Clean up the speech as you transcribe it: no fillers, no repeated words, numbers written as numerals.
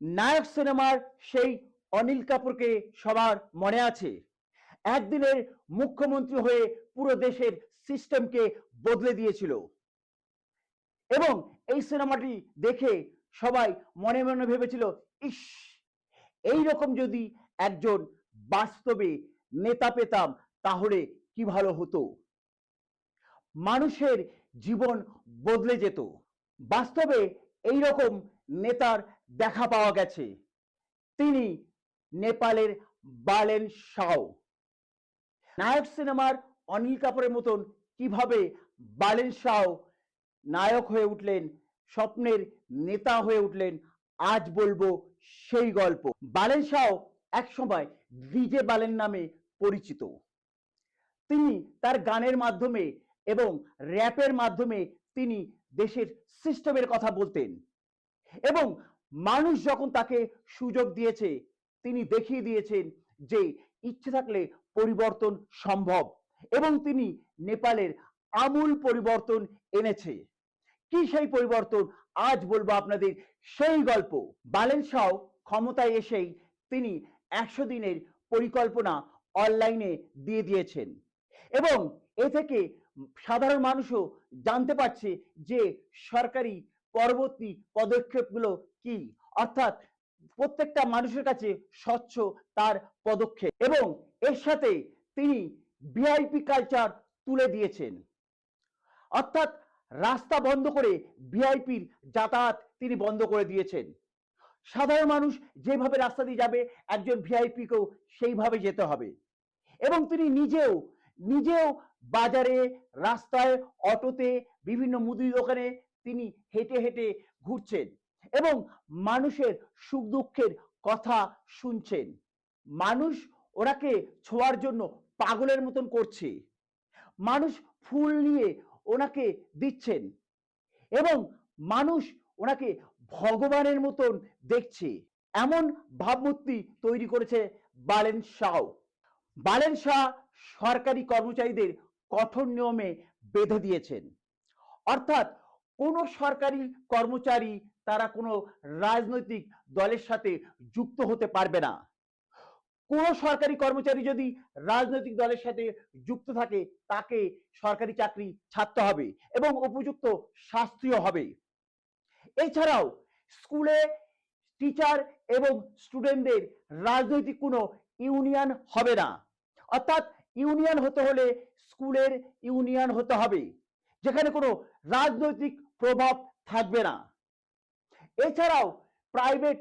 নায়ক সিনেমার সেই অনিল কাপুরকে সবার মনে আছে। একদিনের মুখ্যমন্ত্রী হয়ে পুরো দেশের সিস্টেমকে বদলে দিয়েছিল এবং এই সিনেমাটি দেখে সবাই মনে মনে ভেবেছিল, ইস, এই রকম যদি একজন বাস্তবে নেতা পেতাম তাহলে কি ভালো হতো। মানুষের জীবন বদলে যেত। বাস্তবে এই রকম নেতার দেখা পাওয়া গেছে। তিনি নেপালের বালেন শাও। নায়ক সিনেমার অনিল কাপুরের মতন কিভাবে বালেন শাও নায়ক হয়ে উঠলেন, স্বপ্নের নেতা হয়ে উঠলেন, আজ বলবো সেই গল্প। বালেন শাও একসময় ডিজে বালেন নামে পরিচিত। তিনি তার গানের মাধ্যমে এবং র্যাপের মাধ্যমে তিনি দেশের সিস্টেমের কথা বলতেন এবং মানুষ যখন তাকে সুযোগ দিয়েছে তিনি দেখিয়ে দিয়েছেন যে ইচ্ছে থাকলে পরিবর্তন সম্ভব এবং তিনি নেপালের আমূল পরিবর্তন এনেছে। কি সেই পরিবর্তন, আজ বলবো আপনাদের সেই গল্প। বালেন শাও ক্ষমতায় এসেই তিনি 100 দিনের পরিকল্পনা অনলাইনে দিয়ে দিয়েছেন এবং এ থেকে সাধারণ মানুষও জানতে পারছে যে সরকারি পরবর্তী পদক্ষেপগুলো কি, অর্থাৎ প্রত্যেকটা মানুষের কাছে স্বচ্ছ তার পদক্ষেপ এবং এর সাথে তিনি ভিআইপি কালচার তুলে দিয়েছেন, অর্থাৎ রাস্তা বন্ধ করে ভিআইপির যাতায়াত তিনি বন্ধ করে দিয়েছেন। সাধারণ মানুষ যেভাবে রাস্তা দিয়ে যাবে একজন ভিআইপিকেও সেইভাবে যেতে হবে এবং তিনি নিজেও নিজেও বাজারে, রাস্তায়, অটোতে, বিভিন্ন মুদি দোকানে তিনি হেঁটে হেঁটে ঘুরছেন এবং মানুষের সুখ দুঃখের কথা শুনছেন। মানুষ ওনাকে ছোঁয়ার জন্য পাগলের মতন করছে। মানুষ ফুল নিয়ে ওনাকে দিচ্ছেন এবং মানুষ ওনাকে ভগবানের মতন দেখছে। এমন ভাবমূর্তি তৈরি করেছে বালেন শাও। বালেন শাহ সরকারি কর্মচারীদের কঠোর নিয়মে বেঁধে দিয়েছেন, অর্থাৎ কোনো সরকারি কর্মচারী তারা কোনো রাজনৈতিক দলের সাথে যুক্ত হতে পারবে না। কোনো সরকারি কর্মচারী যদি রাজনৈতিক দলের সাথে যুক্ত থাকে তাকে সরকারি চাকরি ছাড়তে হবে এবং উপযুক্ত শাস্তিও হবে। এছাড়াও স্কুলে টিচার এবং স্টুডেন্টদের রাজনৈতিক কোনো ইউনিয়ন হবে না, অর্থাৎ ইউনিয়ন হতে হলে স্কুলের ইউনিয়ন হতে হবে যেখানে কোনো রাজনৈতিক প্রভাব থাকবে না। এছাড়াও প্রাইভেট